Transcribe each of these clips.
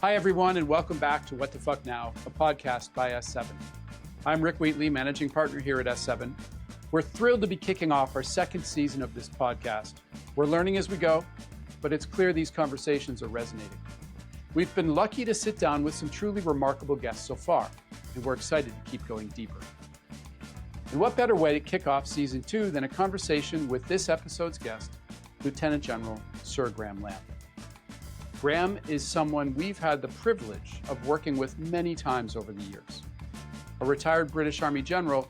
Hi, everyone, and welcome back to What the Fuck Now, a podcast by S7. I'm Rick Wheatley, managing partner here at S7. We're thrilled to be kicking off our second season of this podcast. We're learning as we go, but it's clear these conversations are resonating. We've been lucky to sit down with some truly remarkable guests so far, and we're excited to keep going deeper. And what better way to kick off season 2 than a conversation with this episode's guest, Lieutenant General Sir Graeme Lamb. Graeme is someone we've had the privilege of working with many times over the years. A retired British Army general,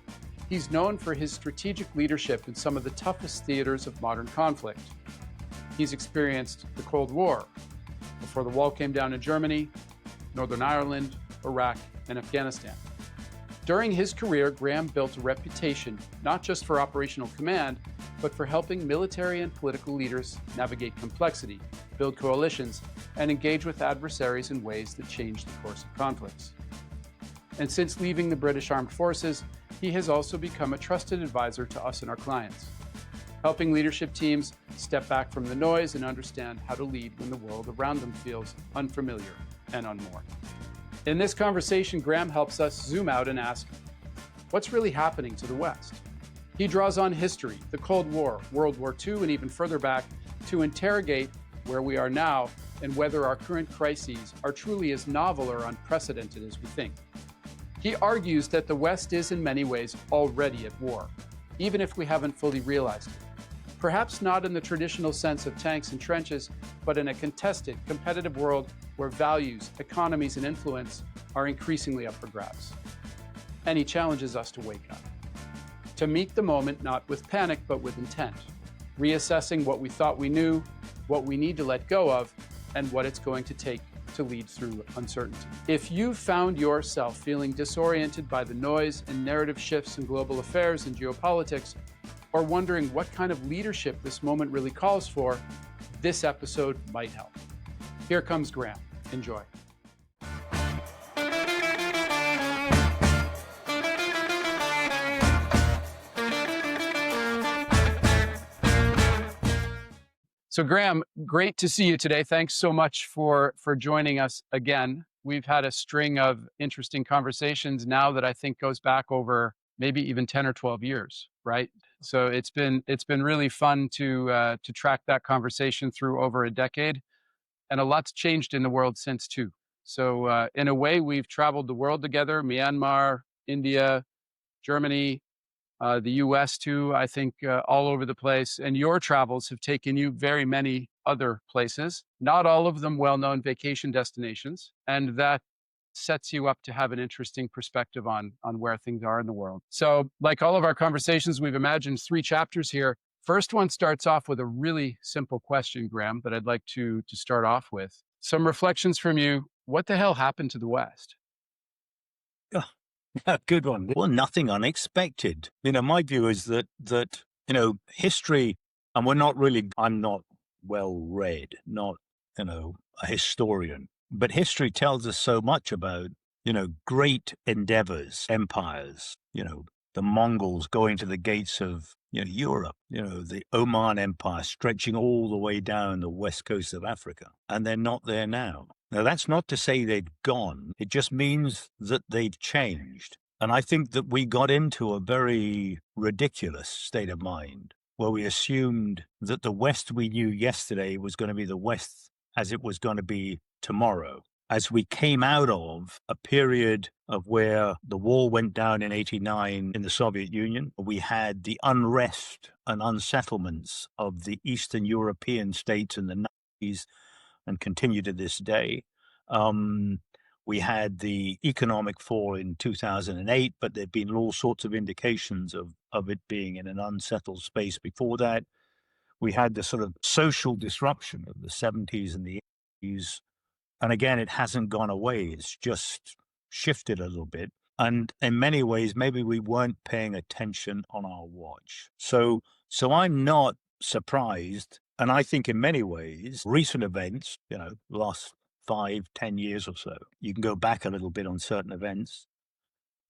he's known for his strategic leadership in some of the toughest theaters of modern conflict. He's experienced the Cold War, before the wall came down in Germany, Northern Ireland, Iraq, and Afghanistan. During his career, Graeme built a reputation not just for operational command, but for helping military and political leaders navigate complexity, build coalitions, and engage with adversaries in ways that change the course of conflicts. And since leaving the British Armed Forces, he has also become a trusted advisor to us and our clients, helping leadership teams step back from the noise and understand how to lead when the world around them feels unfamiliar and unmoored. In this conversation, Graeme helps us zoom out and ask, what's really happening to the West? He draws on history, the Cold War, World War II, and even further back to interrogate where we are now and whether our current crises are truly as novel or unprecedented as we think. He argues that the West is in many ways already at war, even if we haven't fully realized it. Perhaps not in the traditional sense of tanks and trenches, but in a contested, competitive world where values, economies, and influence are increasingly up for grabs. And he challenges us to wake up, to meet the moment not with panic, but with intent, reassessing what we thought we knew, what we need to let go of, and what it's going to take to lead through uncertainty. If you've found yourself feeling disoriented by the noise and narrative shifts in global affairs and geopolitics, or wondering what kind of leadership this moment really calls for, this episode might help. Here comes Graeme. Enjoy. So Graeme, great to see you today. Thanks so much for joining us again. We've had a string of interesting conversations now that I think goes back over maybe even 10 or 12 years, right? So it's been really fun to track that conversation through over a decade, and a lot's changed in the world since too. So in a way, we've traveled the world together: Myanmar, India, Germany, the US too, I think, all over the place. And your travels have taken you very many other places, not all of them well-known vacation destinations. And that sets you up to have an interesting perspective on where things are in the world. So like all of our conversations, we've imagined 3 chapters here. First one starts off with a really simple question, Graeme, that I'd like to start off with. Some reflections from you. What the hell happened to the West? Good one. Well, nothing unexpected. My view is that history, and I'm not well read, not, a historian, but history tells us so much about, great endeavors, empires, the Mongols going to the gates of Europe, the Oman Empire stretching all the way down the west coast of Africa, and they're not there now. Now, that's not to say they've gone. It just means that they've changed. And I think that we got into a very ridiculous state of mind where we assumed that the West we knew yesterday was going to be the West as it was going to be tomorrow. As we came out of a period of where the wall went down in 1989 in the Soviet Union, we had the unrest and unsettlements of the Eastern European states in the 90s and continue to this day. We had the economic fall in 2008, but there'd been all sorts of indications of it being in an unsettled space before that. We had the sort of social disruption of the 70s and the 80s. And again, it hasn't gone away. It's just shifted a little bit. And in many ways, maybe we weren't paying attention on our watch. So I'm not surprised. And I think in many ways, recent events, last 5-10 years or so, you can go back a little bit on certain events,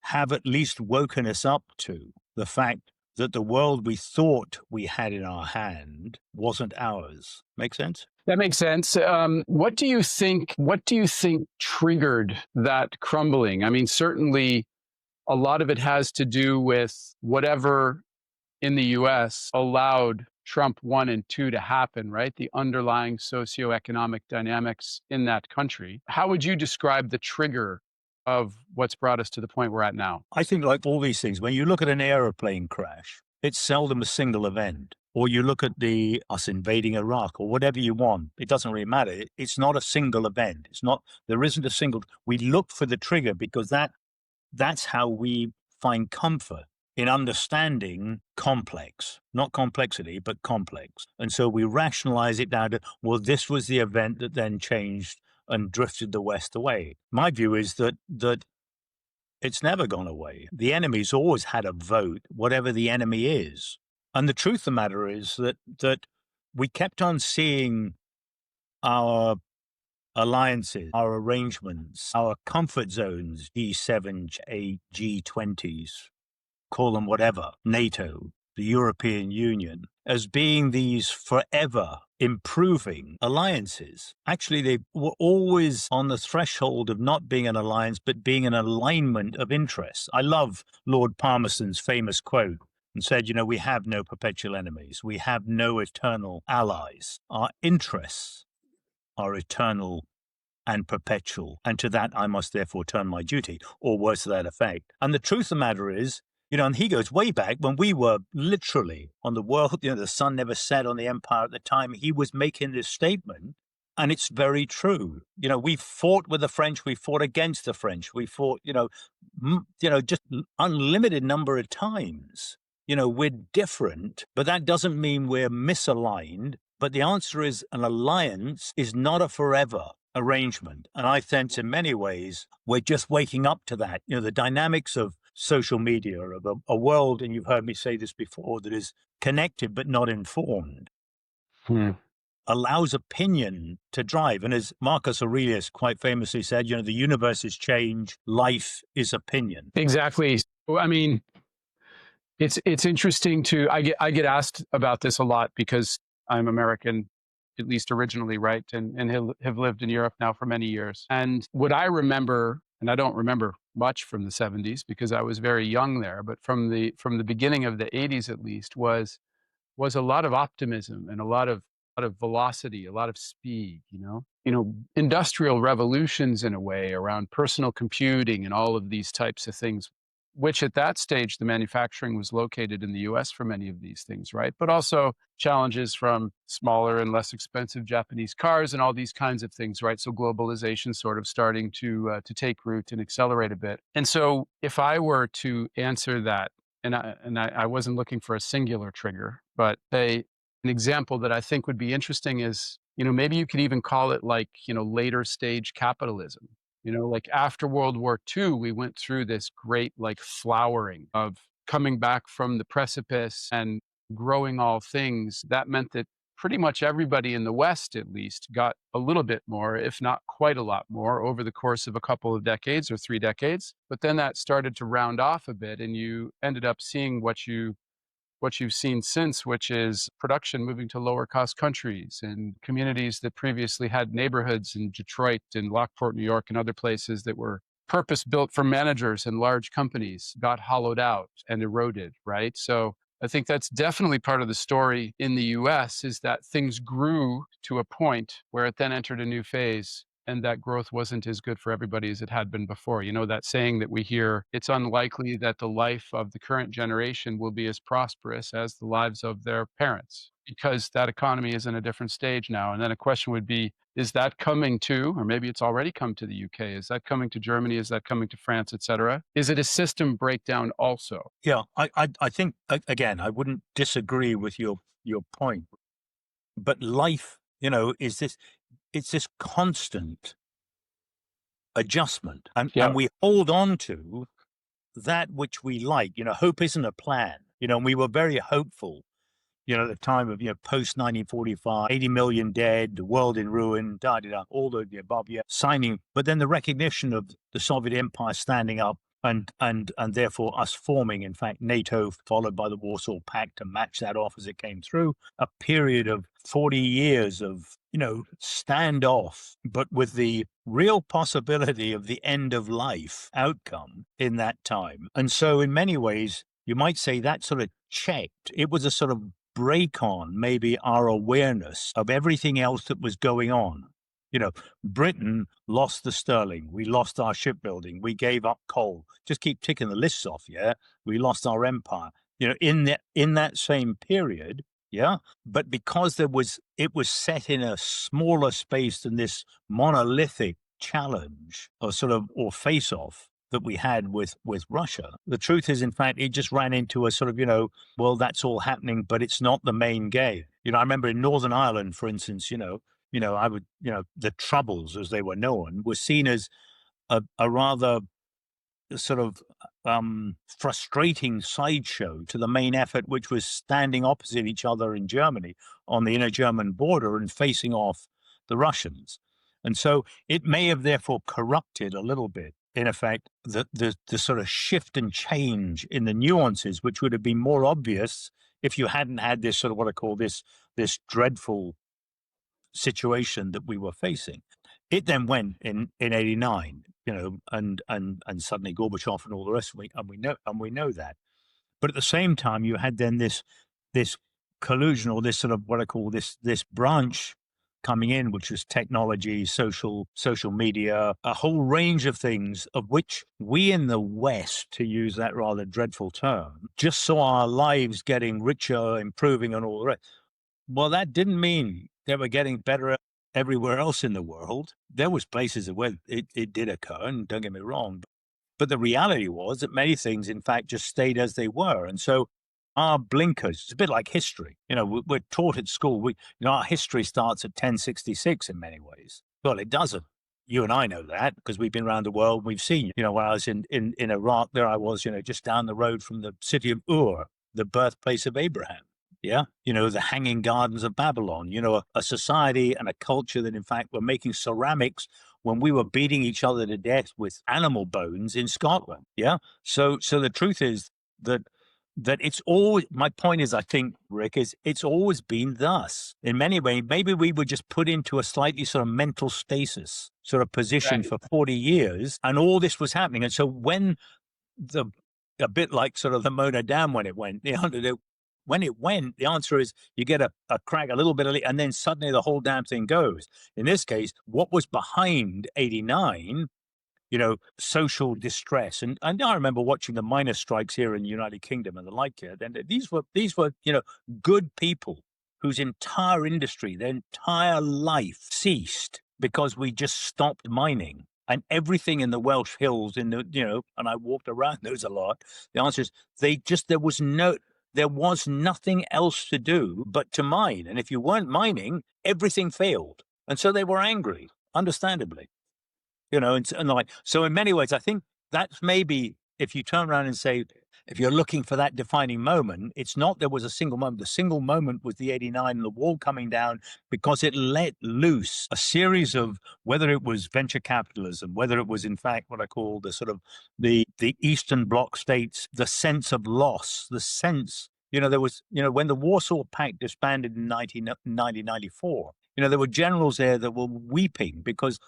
have at least woken us up to the fact that the world we thought we had in our hand wasn't ours. Make sense? That makes sense. What do you think? What do you think triggered that crumbling? I mean, certainly a lot of it has to do with whatever in the US allowed Trump 1 and 2 to happen, right? The underlying socioeconomic dynamics in that country. How would you describe the trigger of what's brought us to the point we're at now? I think, like all these things, when you look at an aeroplane crash, it's seldom a single event. Or you look at us invading Iraq or whatever you want, it doesn't really matter. It's not a single event. There isn't a single, we look for the trigger because that's how we find comfort in understanding complex, not complexity, but complex. And so we rationalize it down to, well, this was the event that then changed and drifted the West away. My view is that it's never gone away. The enemy's always had a vote, whatever the enemy is. And the truth of the matter is that we kept on seeing our alliances, our arrangements, our comfort zones, G7, G20s, call them whatever, NATO, the European Union, as being these forever improving alliances. Actually, they were always on the threshold of not being an alliance, but being an alignment of interests. I love Lord Palmerston's famous quote and said, we have no perpetual enemies. We have no eternal allies. Our interests are eternal and perpetual. And to that, I must therefore turn my duty, or words to that effect. And the truth of the matter is, and he goes way back when we were literally on the world, the sun never set on the empire at the time. He was making this statement, and it's very true. We fought with the French, we fought against the French, we fought, just unlimited number of times. We're different, but that doesn't mean we're misaligned. But the answer is an alliance is not a forever arrangement. And I sense in many ways, we're just waking up to that. The dynamics of social media, of a world, and you've heard me say this before, that is connected but not informed, allows opinion to drive. And as Marcus Aurelius quite famously said, the universe is change, life is opinion. Exactly. I mean, it's interesting I get asked about this a lot because I'm American, at least originally, right? And have lived in Europe now for many years. And what I remember, and I don't remember much from the 70s because I was very young there, but from the beginning of the 80s at least, was a lot of optimism and a lot of velocity, a lot of speed, industrial revolutions in a way around personal computing and all of these types of things, which at that stage, the manufacturing was located in the US for many of these things, right? But also challenges from smaller and less expensive Japanese cars and all these kinds of things, right? So globalization sort of starting to take root and accelerate a bit. And so if I were to answer that, and I wasn't looking for a singular trigger, but an example that I think would be interesting is, maybe you could even call it like, later stage capitalism. Like after World War II, we went through this great like flowering of coming back from the precipice and growing all things. That meant that pretty much everybody in the West, at least, got a little bit more, if not quite a lot more, over the course of a couple of decades or 3 decades. But then that started to round off a bit, and you ended up seeing what you've seen since, which is production moving to lower cost countries and communities that previously had neighborhoods in Detroit and Lockport, New York, and other places that were purpose built for managers and large companies got hollowed out and eroded, right? So I think that's definitely part of the story in the US, is that things grew to a point where it then entered a new phase, and that growth wasn't as good for everybody as it had been before. That saying that we hear, it's unlikely that the life of the current generation will be as prosperous as the lives of their parents, because that economy is in a different stage now. And then a question would be, is that coming to, or maybe it's already come to the UK, is that coming to Germany, is that coming to France, et cetera? Is it a system breakdown also? Yeah, I think, again, I wouldn't disagree with your point, but life, it's this constant adjustment, and we hold on to that which we like. Hope isn't a plan. And we were very hopeful, at the time of, post 1945, 80 million dead, the world in ruin, all the above, signing. But then the recognition of the Soviet Empire standing up and therefore us forming, in fact, NATO, followed by the Warsaw Pact to match that off as it came through, a period of 40 years of, standoff, but with the real possibility of the end of life outcome in that time. And so in many ways, you might say that sort of checked. It was a sort of break on maybe our awareness of everything else that was going on. Britain lost the sterling. We lost our shipbuilding. We gave up coal. Just keep ticking the lists off. Yeah. We lost our empire, in that same period. Yeah. But because it was set in a smaller space than this monolithic challenge or face off that we had with Russia. The truth is, in fact, it just ran into a sort of, well, that's all happening, but it's not the main game. I remember in Northern Ireland, for instance, the Troubles, as they were known, were seen as a rather sort of frustrating sideshow to the main effort, which was standing opposite each other in Germany on the inner German border and facing off the Russians. And so it may have therefore corrupted a little bit, in effect, the sort of shift and change in the nuances, which would have been more obvious if you hadn't had this sort of what I call this dreadful situation that we were facing. It then went in 89, and suddenly Gorbachev and all the rest of it, and we know that. But at the same time, you had then this collusion, or this sort of what I call this branch coming in, which was technology, social media, a whole range of things of which we in the West, to use that rather dreadful term, just saw our lives getting richer, improving, and all the rest. Well, that didn't mean they were getting better everywhere else in the world. There was places where it did occur, and don't get me wrong, but the reality was that many things, in fact, just stayed as they were. And so our blinkers, it's a bit like history. We're taught at school, our history starts at 1066 in many ways. Well, it doesn't. You and I know that because we've been around the world. We've seen, when I was in Iraq, there I was, just down the road from the city of Ur, the birthplace of Abraham. Yeah. The Hanging Gardens of Babylon, a society and a culture that, in fact, were making ceramics when we were beating each other to death with animal bones in Scotland. Yeah. So the truth is that it's always, my point is, I think, Rick, is it's always been thus. In many ways, maybe we were just put into a slightly sort of mental stasis sort of position for 40 years, and all this was happening. And so when a bit like sort of the Mona Dam, when it went, when it went, the answer is you get a crack a little bit, and then suddenly the whole damn thing goes. In this case, what was behind 89, social distress. And I remember watching the miners' strikes here in the United Kingdom and the like here. And these were, good people whose entire industry, their entire life ceased because we just stopped mining. And everything in the Welsh hills, and I walked around those a lot. The answer is there was nothing else to do but to mine. And if you weren't mining, everything failed. And so they were angry, understandably. And like, so in many ways, I think that's maybe, if you turn around and say, if you're looking for that defining moment, it's not there was a single moment. The single moment was the 89 and the wall coming down, because it let loose a series of, whether it was venture capitalism, whether it was, in fact, what I call the sort of the Eastern Bloc states, the sense of loss, the sense, there was, when the Warsaw Pact disbanded in 1994, there were generals there that were weeping because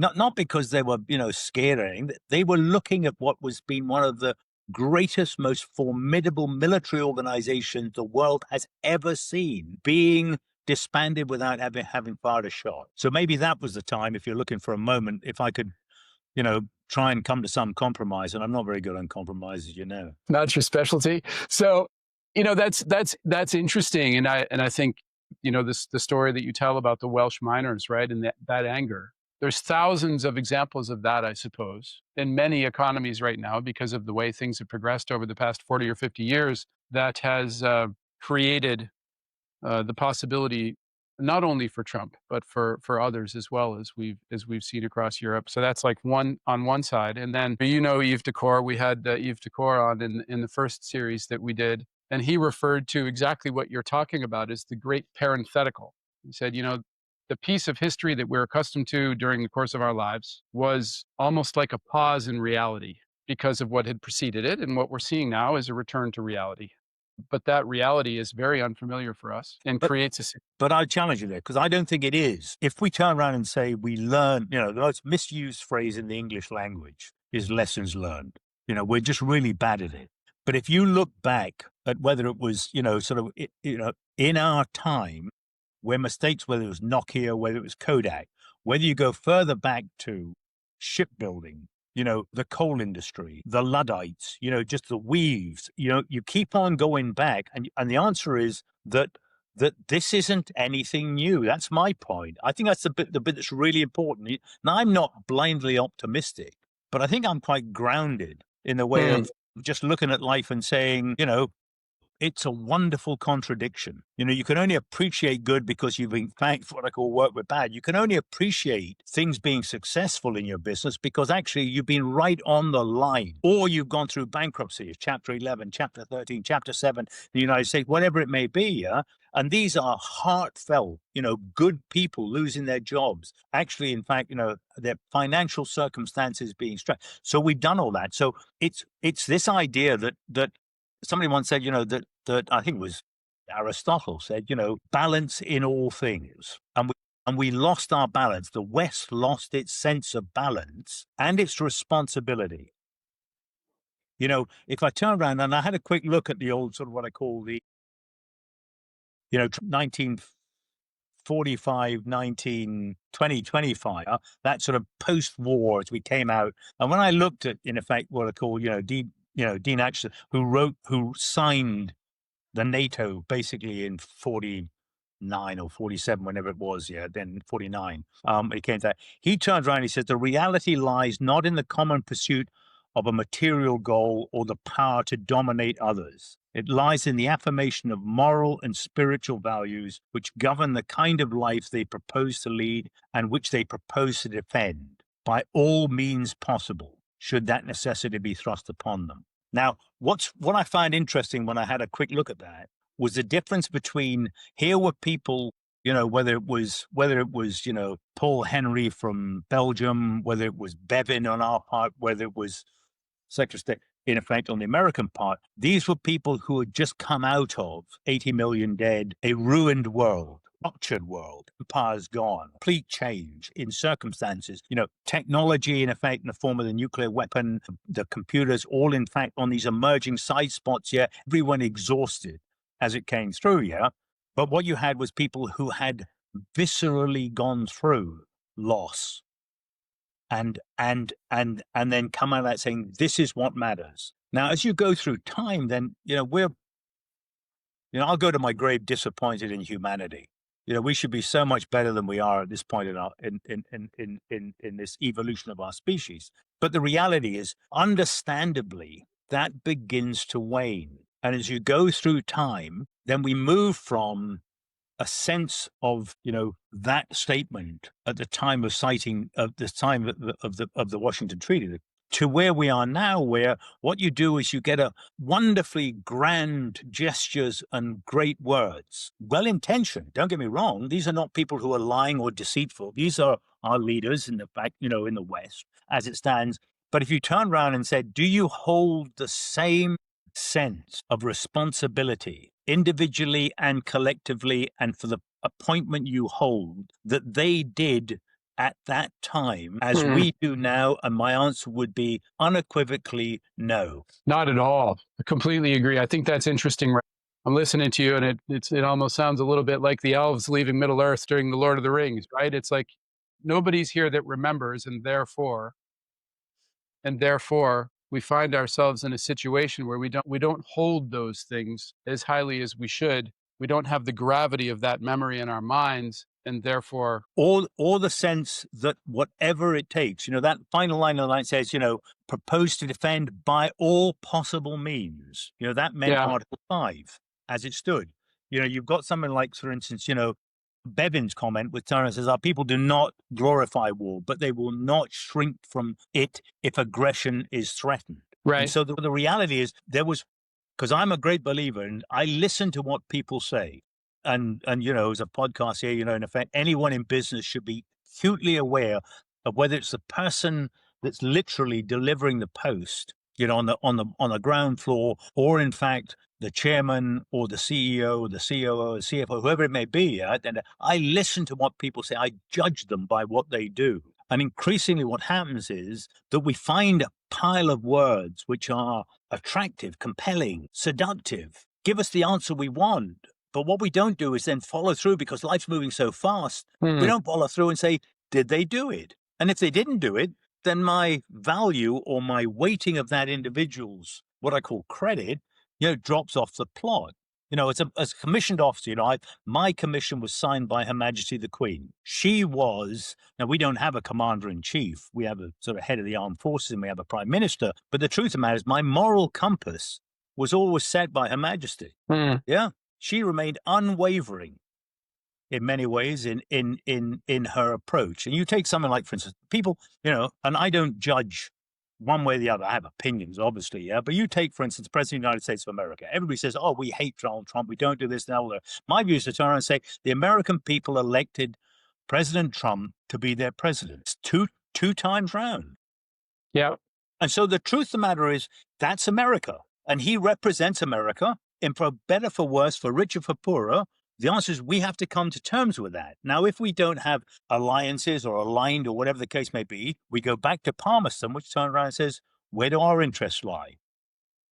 not because they were, scared or anything. They were looking at what was being one of the greatest, most formidable military organizations the world has ever seen being disbanded without having fired a shot. So maybe that was the time, if you're looking for a moment, if I could, try and come to some compromise. And I'm not very good on compromise, as you know. Not your specialty. So, that's interesting. And I think, the story that you tell about the Welsh miners, right? And that anger. There's thousands of examples of that, I suppose, in many economies right now, because of the way things have progressed over the past 40 or 50 years, that has created the possibility not only for Trump, but for others as well, as we've seen across Europe. So that's like on one side. And then, Yves Decor, we had Yves Decor on in the first series that we did, and he referred to exactly what you're talking about as the great parenthetical. He said, the piece of history that we're accustomed to during the course of our lives was almost like a pause in reality. because of what had preceded it. And what we're seeing now is a return to reality. But that reality is very unfamiliar for us and creates a. But I challenge you there, because I don't think it is. If we turn around and say we learn, the most misused phrase in the English language is lessons learned. We're just really bad at it. But if you look back at whether it was, sort of, in our time, where mistakes, whether it was Nokia, whether it was Kodak, whether you go further back to shipbuilding, the coal industry, the Luddites, just the weaves, you keep on going back. And the answer is that this isn't anything new. That's my point. I think that's the bit that's really important. Now, I'm not blindly optimistic, but I think I'm quite grounded in the way of just looking at life and saying, it's a wonderful contradiction. You can only appreciate good because you've been thanked for what I call work with bad. You can only appreciate things being successful in your business because actually you've been right on the line, or you've gone through bankruptcy, chapter 11, chapter 13, chapter 7, the United States, whatever it may be. Yeah. And these are heartfelt, good people losing their jobs. Actually, in fact, their financial circumstances being stressed. So we've done all that. So it's this idea that somebody once said, that I think it was Aristotle said, balance in all things. And we lost our balance. The West lost its sense of balance and its responsibility. If I turn around and I had a quick look at the old sort of what I call the, 1945, 2025, that sort of post-war as we came out. And when I looked at, in effect, what I call, Dean Acheson, who signed the NATO basically in 49 or 47, whenever it was, then 49, it came to that. He turns around and he says, the reality lies not in the common pursuit of a material goal or the power to dominate others. It lies in the affirmation of moral and spiritual values which govern the kind of life they propose to lead and which they propose to defend by all means possible, should that necessity be thrust upon them. Now, what I find interesting when I had a quick look at that was the difference between, here were people, whether it was, Paul Henry from Belgium, whether it was Bevin on our part, whether it was Secretary of State, in effect, on the American part, these were people who had just come out of 80 million dead, a ruined world, ruptured world, empire's gone, complete change in circumstances, technology, in effect, in the form of the nuclear weapon, the computers, all, in fact, on these emerging side spots, everyone exhausted as it came through, But what you had was people who had viscerally gone through loss, and then come out of that saying, this is what matters. Now, as you go through time, then, I'll go to my grave disappointed in humanity. We should be so much better than we are at this point in this evolution of our species. But the reality is, understandably, that begins to wane. And as you go through time, then we move from a sense of, that statement at the time of citing, of the time of the Washington Treaty, to where we are now, where what you do is you get a wonderfully grand gestures and great words, well-intentioned. Don't get me wrong. These are not people who are lying or deceitful. These are our leaders in the fact, in the West as it stands. But if you turn around and said, do you hold the same sense of responsibility individually and collectively, and for the appointment you hold, that they did at that time as we do now? And my answer would be unequivocally no. Not at all. I completely agree. I think that's interesting. I'm listening to you, and it almost sounds a little bit like the elves leaving Middle Earth during the Lord of the Rings, right? It's like nobody's here that remembers, and therefore we find ourselves in a situation where we don't hold those things as highly as we should. We don't have the gravity of that memory in our minds, and therefore, or the sense that whatever it takes, that final line of the line says, propose to defend by all possible means. That meant Article 5 as it stood. You've got something like, for instance, Bevin's comment with Turner says, our people do not glorify war, but they will not shrink from it if aggression is threatened. Right. And so the reality is, because I'm a great believer and I listen to what people say. And as a podcast here, in effect, anyone in business should be acutely aware of whether it's the person that's literally delivering the post on the ground floor, or in fact, the chairman or the CEO, the COO, the CFO, whoever it may be. And I listen to what people say. I judge them by what they do. And increasingly what happens is that we find a pile of words which are attractive, compelling, seductive, give us the answer we want. But what we don't do is then follow through, because life's moving so fast. We don't follow through and say, did they do it? And if they didn't do it, then my value or my weighting of that individual's, what I call credit, drops off the plot. As a commissioned officer, my commission was signed by Her Majesty the Queen. She was, now we don't have a commander in chief. We have a sort of head of the armed forces and we have a prime minister. But the truth of the matter is my moral compass was always set by Her Majesty. Yeah. She remained unwavering in many ways in her approach. And you take something like, for instance, people, and I don't judge one way or the other. I have opinions, obviously, yeah. But you take, for instance, the President of the United States of America. Everybody says, oh, we hate Donald Trump. We don't do this and that. My view is to turn around and say, the American people elected President Trump to be their president two times round. Yeah. And so the truth of the matter is, that's America. And he represents America, and for better, for worse, for richer, for poorer. The answer is we have to come to terms with that. Now, if we don't have alliances or aligned or whatever the case may be, we go back to Palmerston, which turns around and says, where do our interests lie?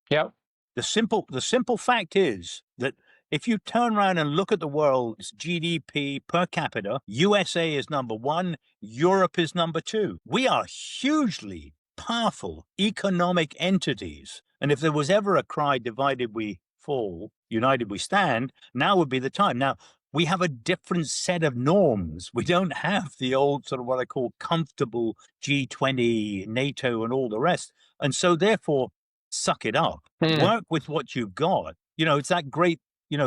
Yep. The simple fact is that if you turn around and look at the world's GDP per capita, USA is number one, Europe is number two. We are hugely powerful economic entities. And if there was ever a cry, divided we fall, united we stand, now would be the time. Now, we have a different set of norms. We don't have the old sort of what I call comfortable G20, NATO, and all the rest. And so therefore, suck it up. Work with what you've got. It's that great,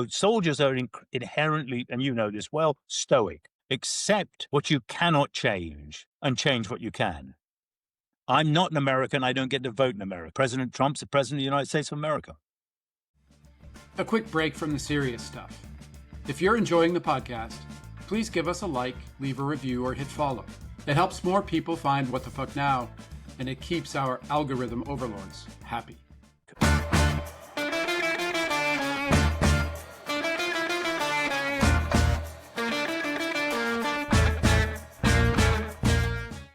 soldiers are inherently, and you know this well, stoic. Accept what you cannot change and change what you can. I'm not an American. I don't get to vote in America. President Trump's the president of the United States of America. A quick break from the serious stuff. If you're enjoying the podcast, please give us a like, leave a review, or hit follow. It helps more people find What the Fuck Now, and it keeps our algorithm overlords happy.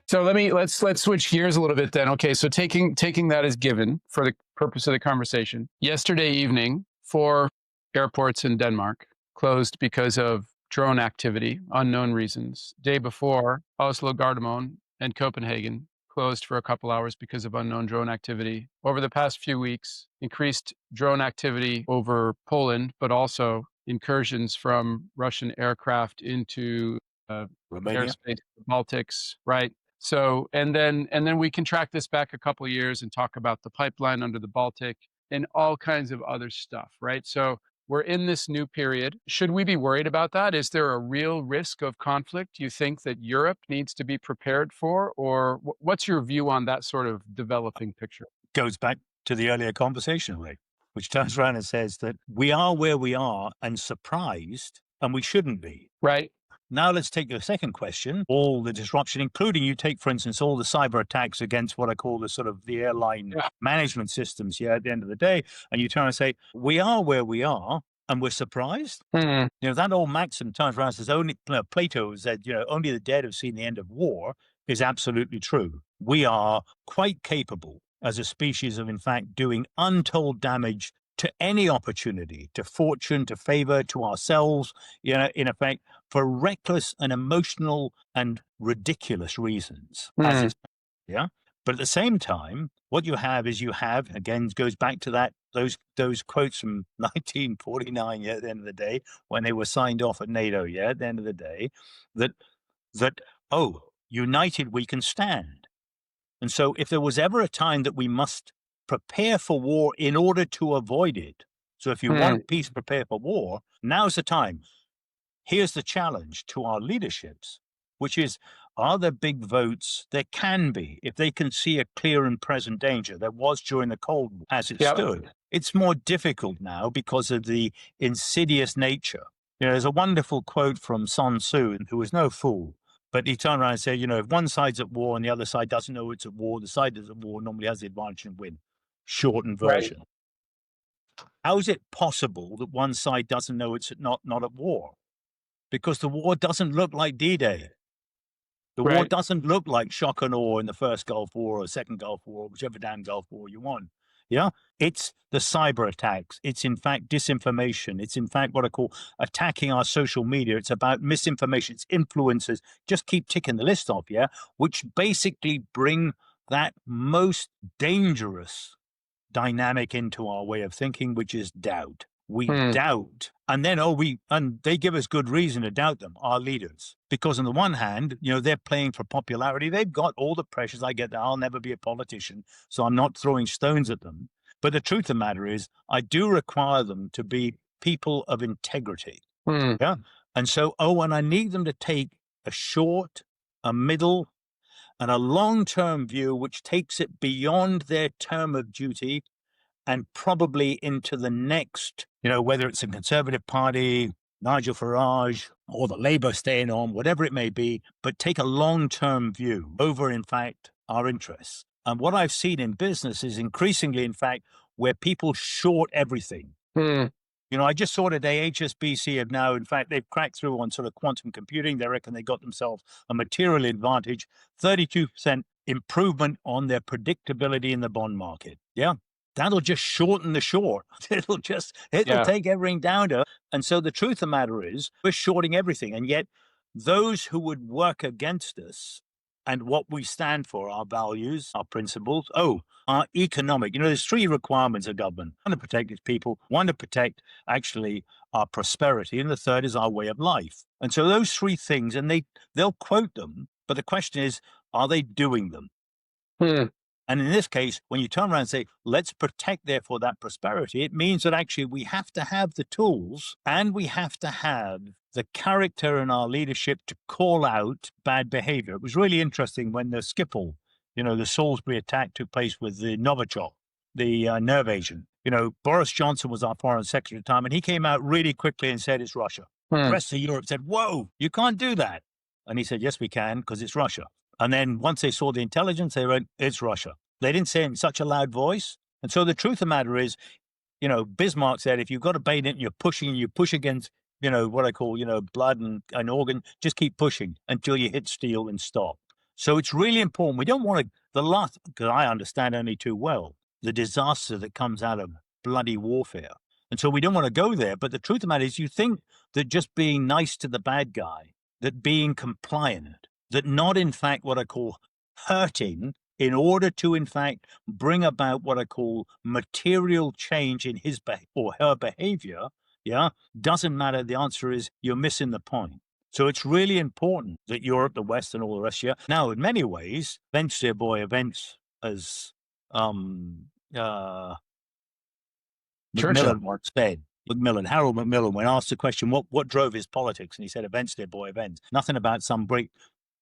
So let's switch gears a little bit then. Okay, so taking that as given for the purpose of the conversation. Yesterday evening, 4 airports in Denmark closed because of drone activity, unknown reasons. Day before, Oslo, Gardermoen, and Copenhagen closed for a couple hours because of unknown drone activity. Over the past few weeks, increased drone activity over Poland, but also incursions from Russian aircraft into airspace, the Baltics, right? So, and then we can track this back a couple of years and talk about the pipeline under the Baltic and all kinds of other stuff, right? So we're in this new period. Should we be worried about that? Is there a real risk of conflict you think that Europe needs to be prepared for? Or what's your view on that sort of developing picture? Goes back to the earlier conversation, Ray, which turns around and says that we are where we are and surprised, and we shouldn't be. Right. Now let's take your second question. All the disruption, including you take, for instance, all the cyber attacks against what I call the airline management systems at the end of the day. And you turn and say, we are where we are and we're surprised. That old maxim turns around and says, only Plato said, only the dead have seen the end of war, is absolutely true. We are quite capable as a species of, in fact, doing untold damage to any opportunity, to fortune, to favor, to ourselves, in effect, for reckless and emotional and ridiculous reasons. But at the same time, what you have is again, goes back to those quotes from 1949, at the end of the day, when they were signed off at NATO, at the end of the day, that united we can stand. And so if there was ever a time that we must prepare for war in order to avoid it. So if you want peace, prepare for war. Now's the time. Here's the challenge to our leaderships, which is, are there big votes? There can be, if they can see a clear and present danger. There was during the Cold War as it stood. It's more difficult now because of the insidious nature. There's a wonderful quote from Sun Tzu, who was no fool. But he turned around and said, if one side's at war and the other side doesn't know it's at war, the side that's at war normally has the advantage and win. shortened Right. version. How is it possible that one side doesn't know it's not at war? Because the war doesn't look like D-Day. The war Right. doesn't look like shock and awe in the first Gulf War or second Gulf War, whichever damn Gulf War you want. Yeah. It's the cyber attacks. It's in fact disinformation. It's in fact what I call attacking our social media. It's about misinformation. It's influencers. Just keep ticking the list off. Yeah. Which basically bring that most dangerous dynamic into our way of thinking, which is doubt. We doubt, and then and they give us good reason to doubt them, our leaders, because on the one hand, they're playing for popularity. They've got all the pressures. I get that. I'll never be a politician, so I'm not throwing stones at them. But the truth of the matter is, I do require them to be people of integrity. Yeah, and so and I need them to take a short, a middle, and a long-term view, which takes it beyond their term of duty and probably into the next, whether it's a Conservative Party, Nigel Farage, or the Labour staying on, whatever it may be, but take a long-term view over, in fact, our interests. And what I've seen in business is increasingly, in fact, where people short everything. I just saw today HSBC have now, in fact, they've cracked through on sort of quantum computing. They reckon they got themselves a material advantage, 32% improvement on their predictability in the bond market. Yeah. That'll just shorten the short. It'll take everything down to. And so the truth of the matter is we're shorting everything. And yet those who would work against us and what we stand for, our values, our principles, our economic, there's three requirements of government. One to protect its people, one to protect actually our prosperity, and the third is our way of life. And so those three things, and they'll quote them, but the question is, are they doing them? And in this case, when you turn around and say, let's protect, therefore, that prosperity, it means that actually we have to have the tools and we have to have the character in our leadership to call out bad behavior. It was really interesting when the Schiphol, the Salisbury attack took place with the Novichok, the nerve agent. Boris Johnson was our foreign secretary at the time, and he came out really quickly and said, it's Russia. The rest of Europe said, whoa, you can't do that. And he said, yes, we can, because it's Russia. And then once they saw the intelligence, they went, it's Russia. They didn't say it in such a loud voice. And so the truth of the matter is, Bismarck said, if you've got a bayonet and you push against, what I call, blood and organ, just keep pushing until you hit steel and stop. So it's really important. We don't want to, because I understand only too well, the disaster that comes out of bloody warfare. And so we don't want to go there. But the truth of the matter is, you think that just being nice to the bad guy, that being compliant, that not in fact what I call hurting in order to in fact bring about what I call material change in his or her behavior, doesn't matter. The answer is you're missing the point. So it's really important that Europe, the West, and all the rest of you. Now, in many ways, events, dear boy, events, as Macmillan once said. Harold Macmillan, when asked the question, what drove his politics? And he said, events, dear boy, events. Nothing about some great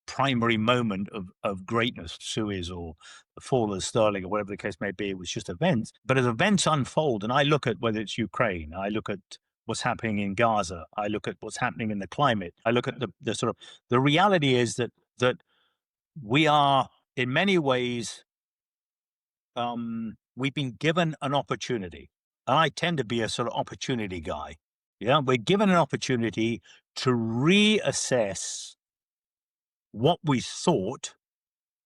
primary moment of greatness, Suez or the fall of Sterling or whatever the case may be. It was just events. But as events unfold, and I look at whether it's Ukraine, I look at what's happening in Gaza, I look at what's happening in the climate, I look at the sort of, the reality is that we are in many ways, we've been given an opportunity. And I tend to be a sort of opportunity guy. Yeah, we're given an opportunity to reassess what we thought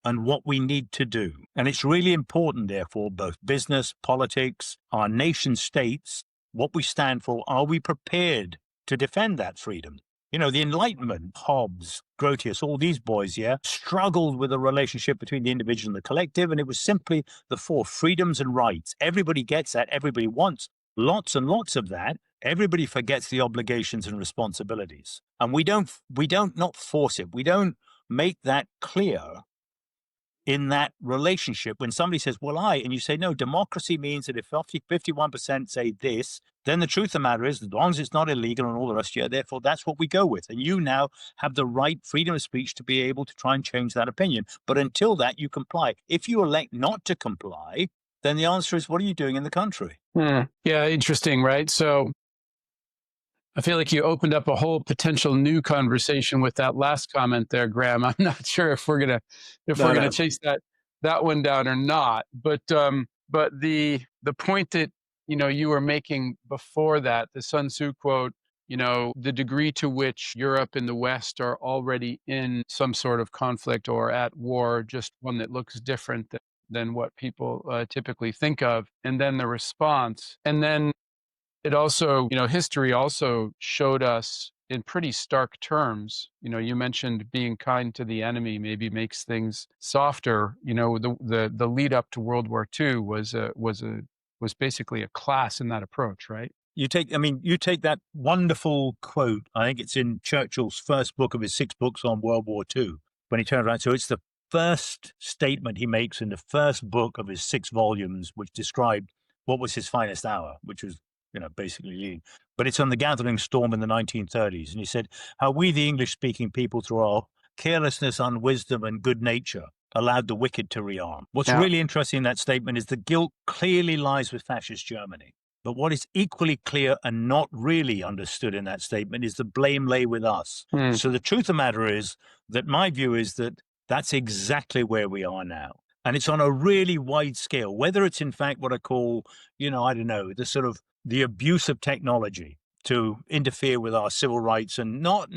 and what we need to do. And it's really important, therefore, both business, politics, our nation states, what we stand for, are we prepared to defend that freedom? The Enlightenment, Hobbes, Grotius, all these boys, struggled with the relationship between the individual and the collective. And it was simply the four freedoms and rights. Everybody gets that. Everybody wants lots and lots of that. Everybody forgets the obligations and responsibilities. And we don't not force it. We don't make that clear in that relationship. When somebody says, well, and you say, no, democracy means that if 51% say this, then the truth of the matter is, as long as it's not illegal and all the rest, therefore that's what we go with. And you now have the right freedom of speech to be able to try and change that opinion. But until that, you comply. If you elect not to comply, then the answer is, what are you doing in the country? Yeah, interesting, right? So I feel like you opened up a whole potential new conversation with that last comment there, Graeme. I'm not sure if we're gonna chase that one down or not. But But the point that, you were making before that, the Sun Tzu quote, the degree to which Europe and the West are already in some sort of conflict or at war, just one that looks different than what people typically think of, and then the response. And then it also, history also showed us in pretty stark terms. You mentioned being kind to the enemy maybe makes things softer. The lead up to World War II was basically a class in that approach, right? You take that wonderful quote. I think it's in Churchill's first book of his 6 books on World War II, when he turned around. So it's the first statement he makes in the first book of his 6 volumes, which described what was his finest hour, which was, basically leading. But it's on the gathering storm in the 1930s. And he said, how we, the English-speaking people, through our carelessness, unwisdom, and good nature, allowed the wicked to rearm. What's really interesting in that statement is the guilt clearly lies with fascist Germany. But what is equally clear and not really understood in that statement is the blame lay with us. So the truth of the matter is that my view is that that's exactly where we are now. And it's on a really wide scale, whether it's in fact what I call, I don't know, the sort of the abuse of technology to interfere with our civil rights, and not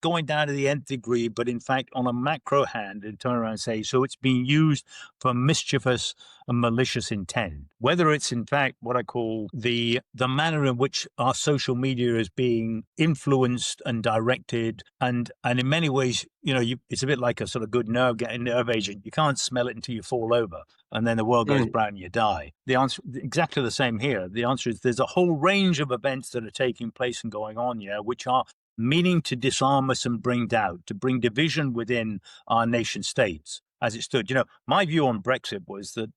going down to the nth degree, but in fact on a macro hand, and turn around and say, so it's being used for mischievous and malicious intent. Whether it's in fact what I call the manner in which our social media is being influenced and directed, and in many ways, it's a bit like a sort of good nerve agent. You can't smell it until you fall over, and then the world goes brown and you die. The answer exactly the same here. The answer is there's a whole range of events that are taking place and going on, which are meaning to disarm us and bring doubt, to bring division within our nation states as it stood. My view on Brexit was that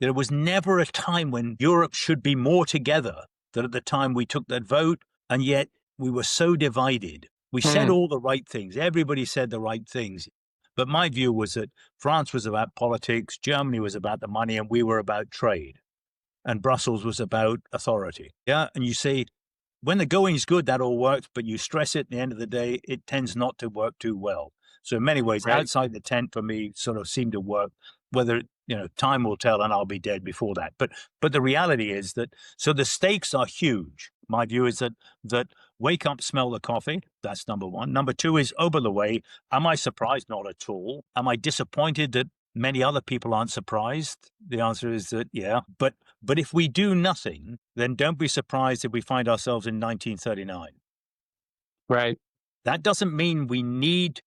there was never a time when Europe should be more together than at the time we took that vote, and yet we were so divided. We said all the right things. Everybody said the right things. But my view was that France was about politics, Germany was about the money, and we were about trade. And Brussels was about authority. Yeah. And you say, when the going's good, that all works, but you stress it at the end of the day, it tends not to work too well. So in many ways, outside the tent for me sort of seemed to work. Whether, time will tell, and I'll be dead before that. But the reality is that, so the stakes are huge. My view is that wake up, smell the coffee. That's number one. Number two is, oh, by the way, am I surprised? Not at all. Am I disappointed that many other people aren't surprised? The answer is that, yeah. But if we do nothing, then don't be surprised if we find ourselves in 1939. Right. That doesn't mean we need,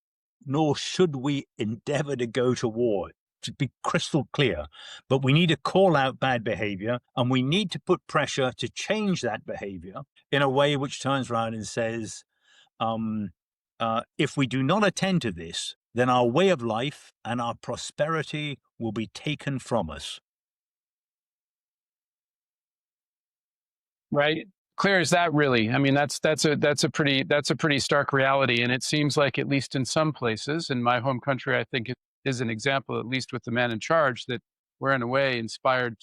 nor should we endeavor to go to war, to be crystal clear. But we need to call out bad behavior, and we need to put pressure to change that behavior in a way which turns around and says, if we do not attend to this, then our way of life and our prosperity will be taken from us. Right. Clear as that, really. I mean, that's a pretty stark reality, and it seems like, at least in some places, in my home country, I think it is an example, at least with the man in charge, that we're in a way inspired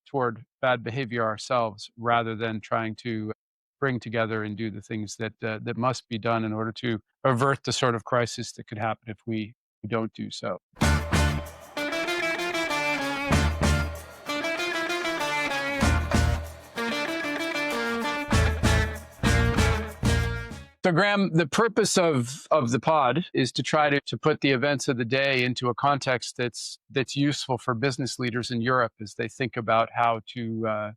toward bad behavior ourselves, rather than trying to bring together and do the things that must be done in order to avert the sort of crisis that could happen if we don't do so. So, Graeme, the purpose of the pod is to try to put the events of the day into a context that's useful for business leaders in Europe as they think about how to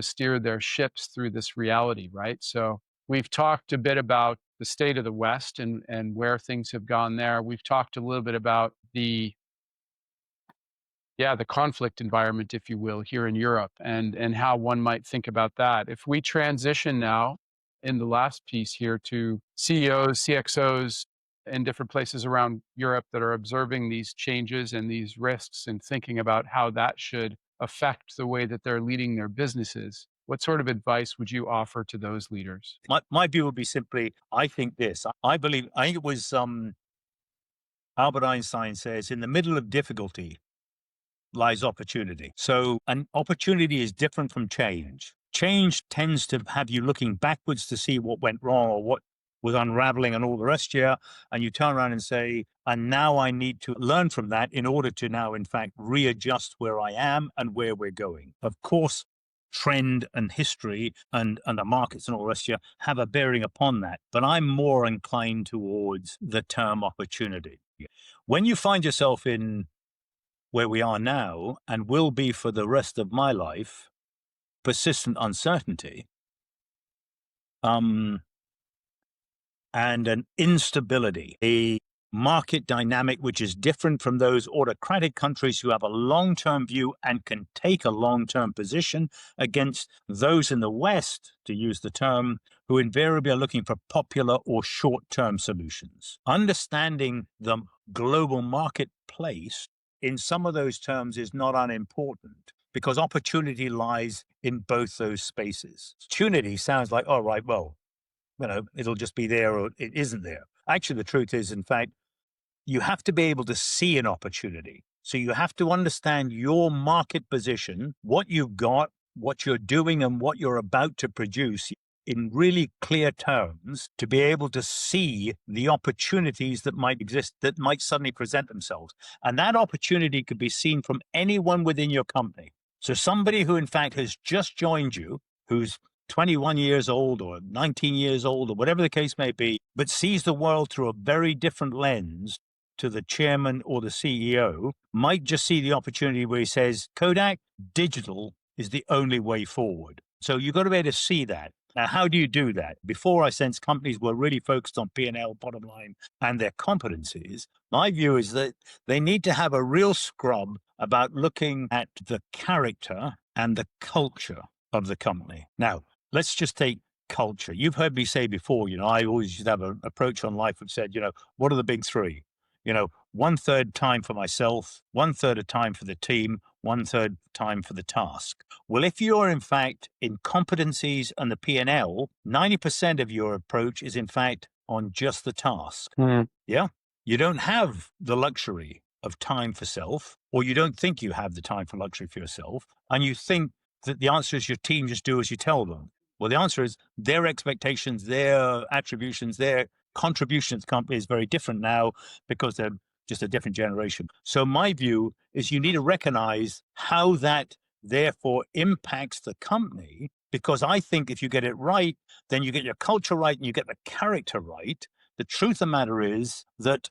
steer their ships through this reality, right? So we've talked a bit about the state of the West and where things have gone there. We've talked a little bit about the conflict environment, if you will, here in Europe, and how one might think about that. If we transition now in the last piece here to CEOs, CXOs in different places around Europe that are observing these changes and these risks and thinking about how that should affect the way that they're leading their businesses, what sort of advice would you offer to those leaders? My view would be simply, I think it was Albert Einstein says, in the middle of difficulty lies opportunity. So an opportunity is different from change. Change tends to have you looking backwards to see what went wrong or with unraveling and all the rest here. And you turn around and say, and now I need to learn from that in order to now, in fact, readjust where I am and where we're going. Of course, trend and history and the markets and all the rest here have a bearing upon that. But I'm more inclined towards the term opportunity. When you find yourself in where we are now and will be for the rest of my life, persistent uncertainty, and an instability, a market dynamic which is different from those autocratic countries who have a long-term view and can take a long-term position against those in the West, to use the term, who invariably are looking for popular or short-term solutions. Understanding the global marketplace in some of those terms is not unimportant, because opportunity lies in both those spaces. Opportunity sounds like, oh, right, well, it'll just be there or it isn't there. Actually, the truth is, in fact, you have to be able to see an opportunity. So you have to understand your market position, what you've got, what you're doing, and what you're about to produce in really clear terms to be able to see the opportunities that might exist, that might suddenly present themselves. And that opportunity could be seen from anyone within your company. So somebody who, in fact, has just joined you, who's 21 years old or 19 years old or whatever the case may be, but sees the world through a very different lens to the chairman or the CEO, might just see the opportunity where he says, Kodak, digital is the only way forward. So you've got to be able to see that. Now, how do you do that? Before, I sense companies were really focused on P&L, bottom line, and their competencies. My view is that they need to have a real scrub about looking at the character and the culture of the company. Now, let's just take culture. You've heard me say before, I always used to have an approach on life which said, what are the big three? 1/3 time for myself, 1/3 of time for the team, 1/3 time for the task. Well, if you're in fact in competencies and the P&L, 90% of your approach is in fact on just the task. Yeah. You don't have the luxury of time for self, or you don't think you have the time for luxury for yourself. And you think that the answer is your team just do as you tell them. Well, the answer is their expectations, their attributions, their contribution to the company is very different now because they're just a different generation. So my view is you need to recognize how that therefore impacts the company, because I think if you get it right, then you get your culture right and you get the character right. The truth of the matter is that,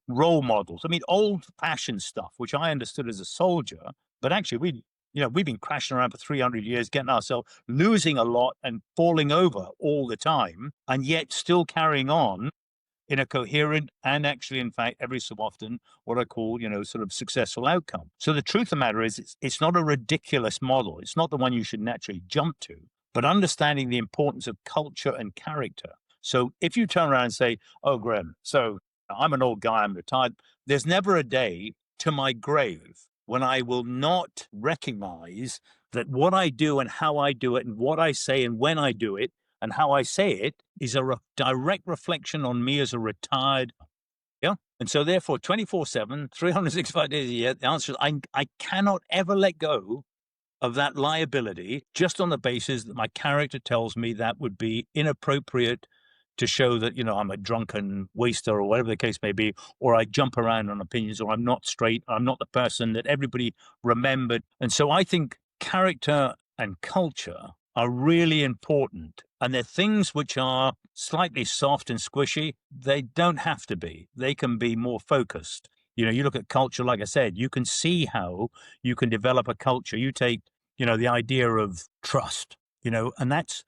role models, old fashioned stuff, which I understood as a soldier, but actually we've been crashing around for 300 years, getting ourselves losing a lot and falling over all the time, and yet still carrying on in a coherent and actually, in fact, every so often, what I call, sort of successful outcome. So the truth of the matter is it's not a ridiculous model. It's not the one you should naturally jump to, but understanding the importance of culture and character. So if you turn around and say, oh, Graeme, so I'm an old guy, I'm retired. There's never a day to my grave when I will not recognize that what I do and how I do it and what I say and when I do it and how I say it is a direct reflection on me as a retired. Yeah. And so therefore, 24/7, 365 days a year, the answer is I cannot ever let go of that liability just on the basis that my character tells me that would be inappropriate to show that, I'm a drunken waster or whatever the case may be, or I jump around on opinions, or I'm not straight, I'm not the person that everybody remembered. And so I think character and culture are really important. And they're things which are slightly soft and squishy. They don't have to be. They can be more focused. You look at culture, like I said, you can see how you can develop a culture. You take, the idea of trust, and that's,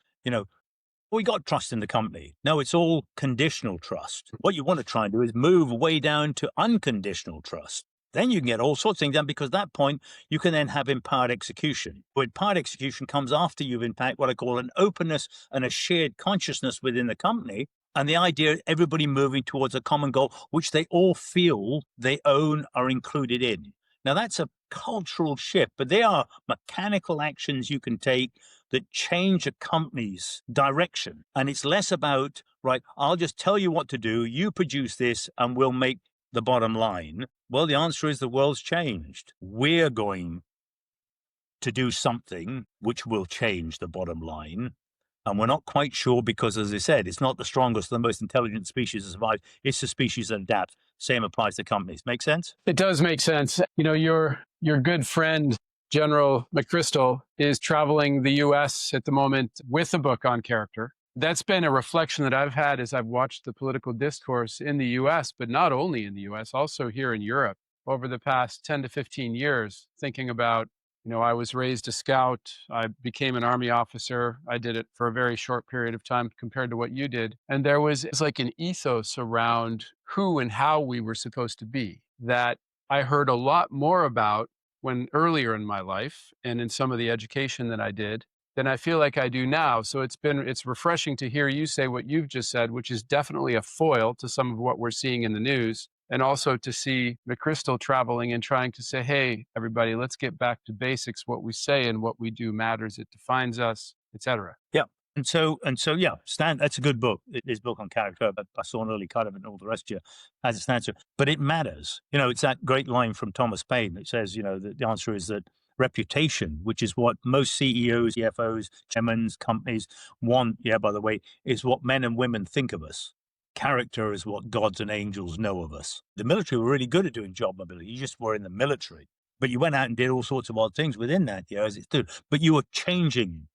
we got trust in the company. No, it's all conditional trust. What you want to try and do is move way down to unconditional trust. Then you can get all sorts of things done, because at that point, you can then have empowered execution. But empowered execution comes after you've, in fact, what I call an openness and a shared consciousness within the company. And the idea of everybody moving towards a common goal, which they all feel they own, are included in. Now, that's a cultural shift, but they are mechanical actions you can take that change a company's direction. And it's less about, right, I'll just tell you what to do, you produce this, and we'll make the bottom line. Well, the answer is the world's changed. We're going to do something which will change the bottom line. And we're not quite sure because, as I said, it's not the strongest, the most intelligent species to survive. It's the species that adapt. Same applies to companies. Make sense? It does make sense. You know, your good friend, General McChrystal, is traveling the US at the moment with a book on character. That's been a reflection that I've had as I've watched the political discourse in the US, but not only in the US, also here in Europe over the past 10 to 15 years, thinking about, you know, I was raised a scout. I became an army officer. I did it for a very short period of time compared to what you did. And there was it's like an ethos around who and how we were supposed to be that I heard a lot more about when earlier in my life and in some of the education that I did than I feel like I do now. So it's refreshing to hear you say what you've just said, which is definitely a foil to some of what we're seeing in the news. And also to see McChrystal traveling and trying to say, hey, everybody, let's get back to basics. What we say and what we do matters. It defines us, etc. Yeah. Yeah, Stan, that's a good book. His book on character. I saw an early cut of it and all the rest of you as it stands. But it matters. You know, it's that great line from Thomas Paine that says, you know, that the answer is that reputation, which is what most CEOs, CFOs, chairmen, companies want, by the way, is what men and women think of us. Character is what gods and angels know of us. The military were really good at doing job mobility. You just were in the military, but you went out and did all sorts of odd things within that, as it stood. But you were changing.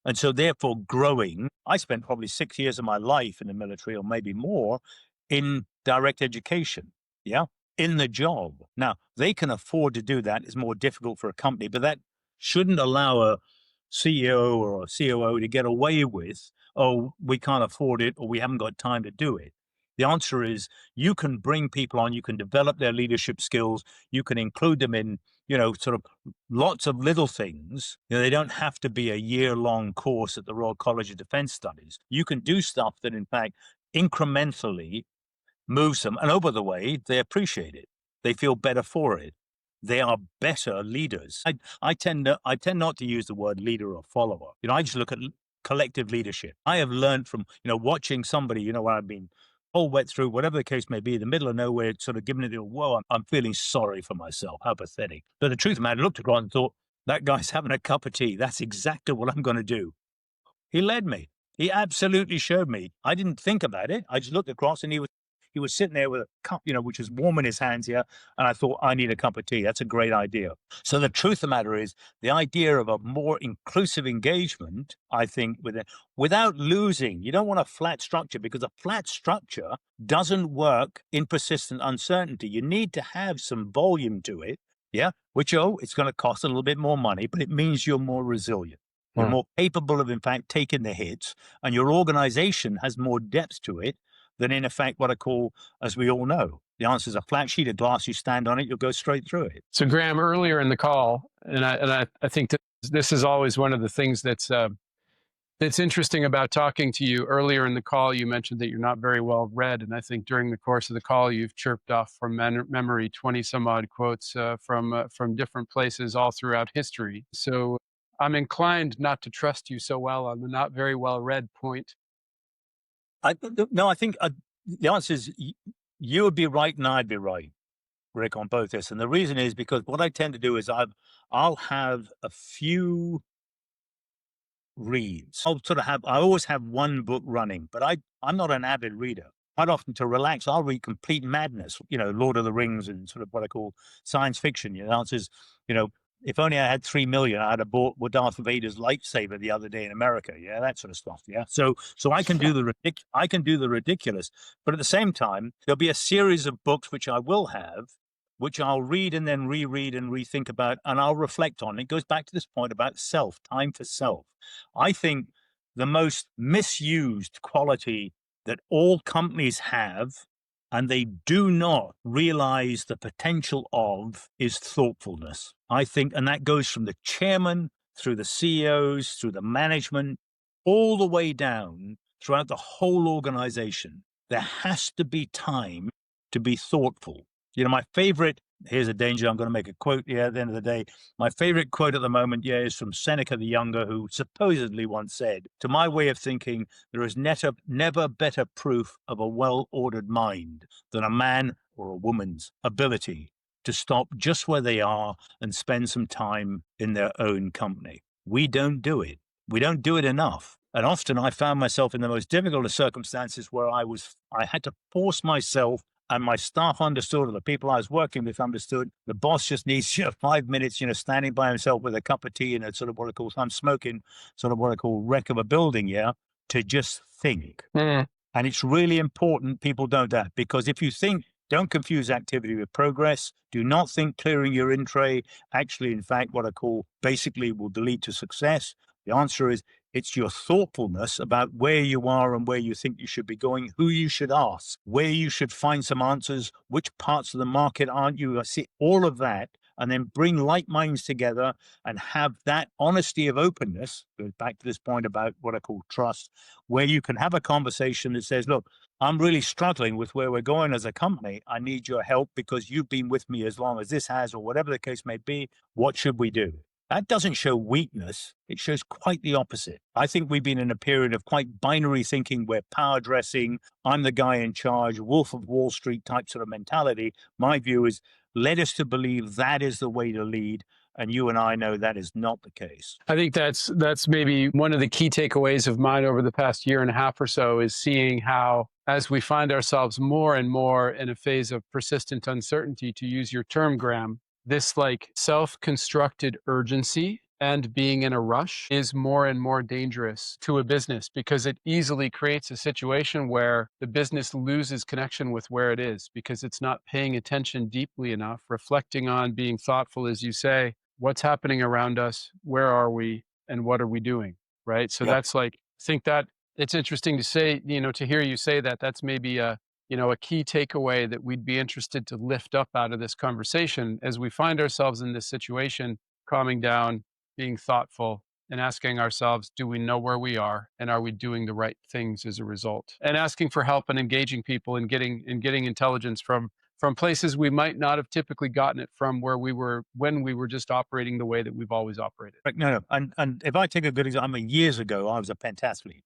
And so therefore growing. I spent probably 6 years of my life in the military, or maybe more, in direct education, in the job. Now, they can afford to do that. It's more difficult for a company, but that shouldn't allow a CEO or a COO to get away with, oh, we can't afford it or we haven't got time to do it. The answer is you can bring people on, you can develop their leadership skills, you can include them in, sort of lots of little things. They don't have to be a year-long course at the Royal College of Defence Studies. You can do stuff that, in fact, incrementally moves them. And oh, by the way, they appreciate it. They feel better for it. They are better leaders. I tend not to use the word leader or follower. I just look at collective leadership. I have learned from, watching somebody, when I've been all wet through, whatever the case may be, in the middle of nowhere, sort of giving it the, whoa, I'm feeling sorry for myself. How pathetic. But the truth of the matter, I looked across and thought, that guy's having a cup of tea. That's exactly what I'm going to do. He led me. He absolutely showed me. I didn't think about it. I just looked across and he was sitting there with a cup, which was warm in his hands here. And I thought, I need a cup of tea. That's a great idea. So the truth of the matter is the idea of a more inclusive engagement, I think, without losing, you don't want a flat structure, because a flat structure doesn't work in persistent uncertainty. You need to have some volume to it. Which, it's going to cost a little bit more money, but it means you're more resilient. You're more capable of, in fact, taking the hits, and your organization has more depth to it than, in effect, what I call, as we all know, the answer is a flat sheet of glass. You stand on it, you'll go straight through it. So, Graeme, earlier in the call, and I think this is always one of the things that's interesting about talking to you. Earlier in the call, you mentioned that you're not very well read, and I think during the course of the call, you've chirped off from memory 20 some odd quotes from different places all throughout history. So I'm inclined not to trust you so well on the not very well read point. I think the answer is you would be right and I'd be right, Rick, on both this. And the reason is because what I tend to do is I'll have a few reads. I always have one book running, but I'm not an avid reader. Quite often, to relax, I'll read complete madness, Lord of the Rings and sort of what I call science fiction. The answer is, if only I had 3 million, I'd have bought Darth Vader's lightsaber the other day in America. That sort of stuff. So I can do the ridiculous, but at the same time, there'll be a series of books which I will have, which I'll read and then reread and rethink about, and I'll reflect on. It goes back to this point about self, time for self. I think the most misused quality that all companies have, and they do not realize the potential of, is thoughtfulness. I think, and that goes from the chairman through the CEOs, through the management, all the way down throughout the whole organization. There has to be time to be thoughtful. My favorite, here's a danger, I'm going to make a quote here at the end of the day. My favorite quote at the moment, is from Seneca the Younger, who supposedly once said, to my way of thinking, there is never better proof of a well-ordered mind than a man or a woman's ability to stop just where they are and spend some time in their own company. We don't do it. We don't do it enough. And often I found myself in the most difficult of circumstances where I had to force myself, and my staff understood, or the people I was working with understood. The boss just needs 5 minutes, standing by himself with a cup of tea and a sort of what I call, I'm smoking, sort of what I call wreck of a building, to just think. Mm. And it's really important people don't that, because if you think, don't confuse activity with progress. Do not think clearing your in tray actually, in fact, what I call basically will lead to success. The answer is it's your thoughtfulness about where you are and where you think you should be going, who you should ask, where you should find some answers, which parts of the market aren't you? I see all of that, and then bring like minds together and have that honesty of openness. Goes back to this point about what I call trust, where you can have a conversation that says, look, I'm really struggling with where we're going as a company. I need your help because you've been with me as long as this has, or whatever the case may be. What should we do? That doesn't show weakness. It shows quite the opposite. I think we've been in a period of quite binary thinking where power dressing, I'm the guy in charge, Wolf of Wall Street type sort of mentality. My view is led us to believe that is the way to lead. And you and I know that is not the case. I think that's maybe one of the key takeaways of mine over the past year and a half or so, is seeing how, as we find ourselves more and more in a phase of persistent uncertainty, to use your term, Graeme, this like self-constructed urgency and being in a rush is more and more dangerous to a business, because it easily creates a situation where the business loses connection with where it is, because it's not paying attention deeply enough, reflecting on, being thoughtful, as you say, what's happening around us, where are we, and what are we doing, right? So that's like, I think that it's interesting to say, to hear you say that, that's maybe a key takeaway that we'd be interested to lift up out of this conversation as we find ourselves in this situation, calming down, being thoughtful, and asking ourselves, do we know where we are, and are we doing the right things as a result? And asking for help and engaging people and getting intelligence from places we might not have typically gotten it from, where we were when we were just operating the way that we've always operated. No. And if I take a good example, years ago, I was a pentathlete.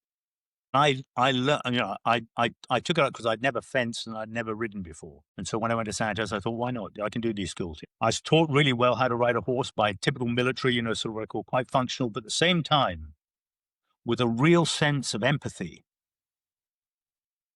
I learned, I took it up because I'd never fenced and I'd never ridden before. And so when I went to San Jose, I thought, why not? I can do these skills. I was taught really well how to ride a horse by typical military, sort of what I call quite functional, but at the same time, with a real sense of empathy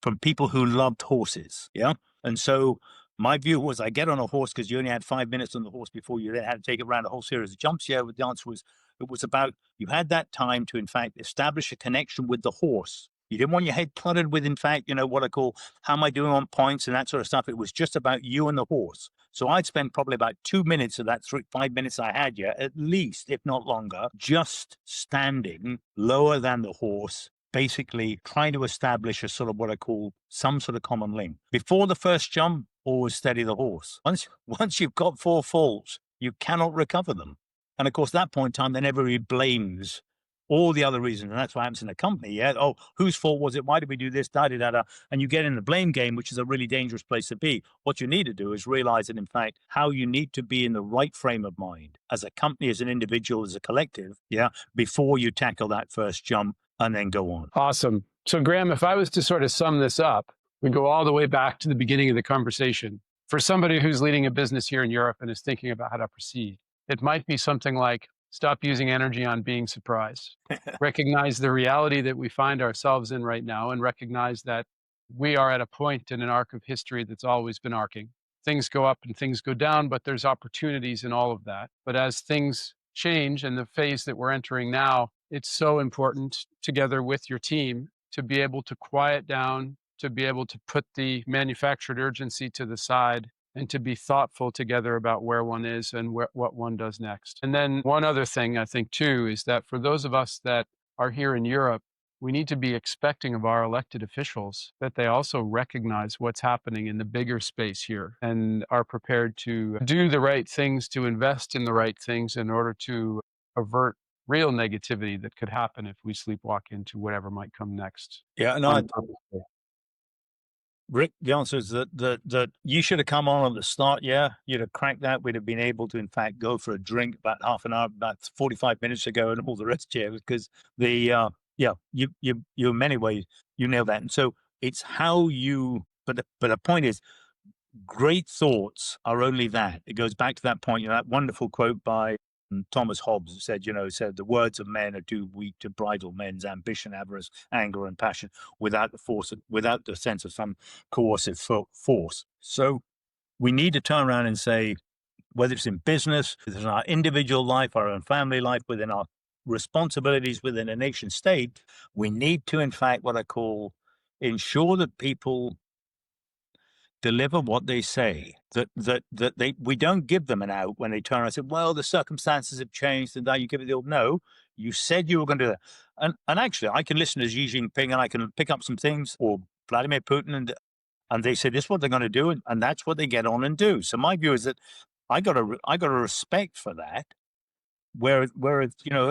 from people who loved horses. Yeah. And so my view was, I get on a horse because you only had 5 minutes on the horse before you then had to take it around a whole series of jumps. Yeah, the answer was, it was about, you had that time to, in fact, establish a connection with the horse. You didn't want your head cluttered with, in fact, what I call, how am I doing on points and that sort of stuff. It was just about you and the horse. So I'd spend probably about 2 minutes of that 5 minutes I had, at least, if not longer, just standing lower than the horse, basically trying to establish a sort of what I call some sort of common link. Before the first jump, always steady the horse. Once you've got 4 falls, you cannot recover them. And of course, at that point in time, then everybody blames all the other reasons. And that's what happens in a company. Yeah. Oh, whose fault was it? Why did we do this? Da-da-da-da. And you get in the blame game, which is a really dangerous place to be. What you need to do is realize that, in fact, how you need to be in the right frame of mind as a company, as an individual, as a collective, before you tackle that first jump and then go on. Awesome. So, Graeme, if I was to sort of sum this up, we go all the way back to the beginning of the conversation. For somebody who's leading a business here in Europe and is thinking about how to proceed, it might be something like, stop using energy on being surprised. Recognize the reality that we find ourselves in right now, and recognize that we are at a point in an arc of history that's always been arcing. Things go up and things go down, but there's opportunities in all of that. But as things change in the phase that we're entering now, it's so important, together with your team, to be able to quiet down, to be able to put the manufactured urgency to the side, and to be thoughtful together about where one is and what one does next. And then one other thing I think too is that for those of us that are here in Europe, we need to be expecting of our elected officials that they also recognize what's happening in the bigger space here and are prepared to do the right things, to invest in the right things in order to avert real negativity that could happen if we sleepwalk into whatever might come next. Yeah, and Rick, the answer is that you should have come on at the start. Yeah, you'd have cracked that. We'd have been able to, in fact, go for a drink about half an hour, about 45 minutes ago, and all the rest. Yeah, because you in many ways you nailed that. And so it's how you. But the point is, great thoughts are only that. It goes back to that point. That wonderful quote by And Thomas Hobbes said, said the words of men are too weak to bridle men's ambition, avarice, anger, and passion without the sense of some coercive force. So we need to turn around and say, whether it's in business, within our individual life, our own family life, within our responsibilities within a nation state, we need to, in fact, what I call ensure that people deliver what they say, we don't give them an out when they turn around and say, well, the circumstances have changed and now you give it the old, no, you said you were going to do that. And actually, I can listen to Xi Jinping and I can pick up some things, or Vladimir Putin, and they say this is what they're going to do, and that's what they get on and do. So my view is that I got a respect for that, where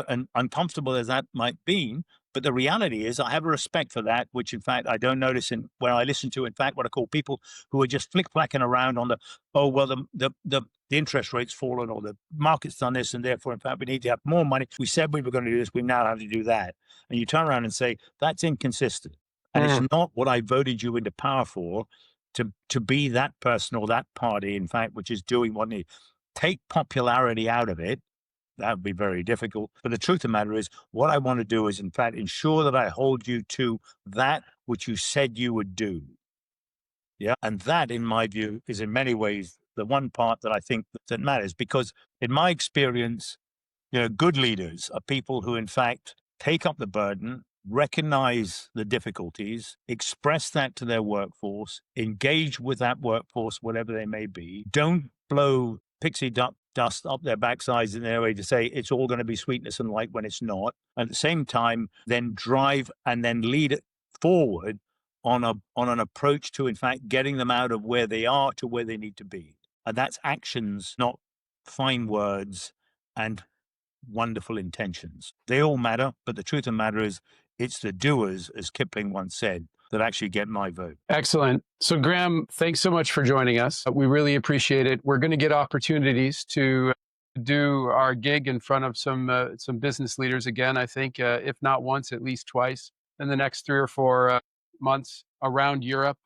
and uncomfortable as that might be, but the reality is I have a respect for that, which in fact I don't notice in where I listen to, in fact, what I call people who are just flick-flacking around on the interest rate's fallen or the market's done this, and therefore, in fact, we need to have more money. We said we were going to do this, we now have to do that. And you turn around and say, that's inconsistent. And it's not what I voted you into power for, to be that person or that party, in fact, which is doing what needs. Take popularity out of it. That would be very difficult. But the truth of the matter is, what I want to do is, in fact, ensure that I hold you to that which you said you would do. Yeah. And that, in my view, is in many ways the one part that I think that matters. Because in my experience, good leaders are people who, in fact, take up the burden, recognize the difficulties, express that to their workforce, engage with that workforce, whatever they may be, don't blow pixie dust up their backsides in their way to say it's all going to be sweetness and light when it's not. At the same time, then drive and then lead it forward on an approach to, in fact, getting them out of where they are to where they need to be. And that's actions, not fine words and wonderful intentions. They all matter, but the truth of the matter is it's the doers, as Kipling once said, that actually get my vote. Excellent. So, Graeme, thanks so much for joining us. We really appreciate it. We're going to get opportunities to do our gig in front of some business leaders again, I think, if not once, at least twice in the next 3 or 4 months around Europe,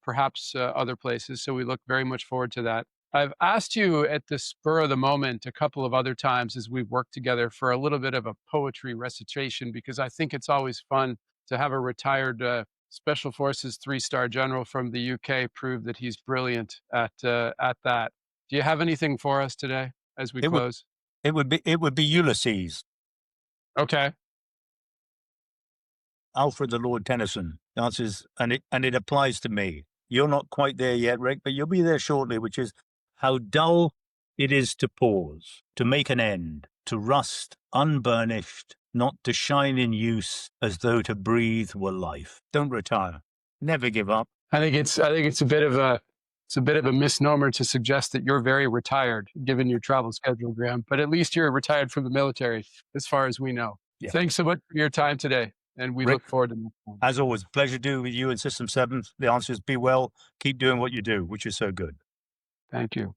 perhaps other places. So we look very much forward to that. I've asked you at the spur of the moment a couple of other times as we've worked together for a little bit of a poetry recitation, because I think it's always fun to have a retired Special Forces 3-star general from the UK prove that he's brilliant at that. Do you have anything for us today as we close? It would be Ulysses. Okay. Alfred the Lord Tennyson. The answer is, and it applies to me. You're not quite there yet, Rick, but you'll be there shortly, which is how dull it is to pause, to make an end, to rust unburnished, not to shine in use as though to breathe were life. Don't retire. Never give up. I think it's a bit of a misnomer to suggest that you're very retired, given your travel schedule, Graeme. But at least you're retired from the military, as far as we know. Yeah. Thanks so much for your time today, and we look forward to next time. As always, pleasure to do with you and System 7. The answer is be well, keep doing what you do, which is so good. Thank you.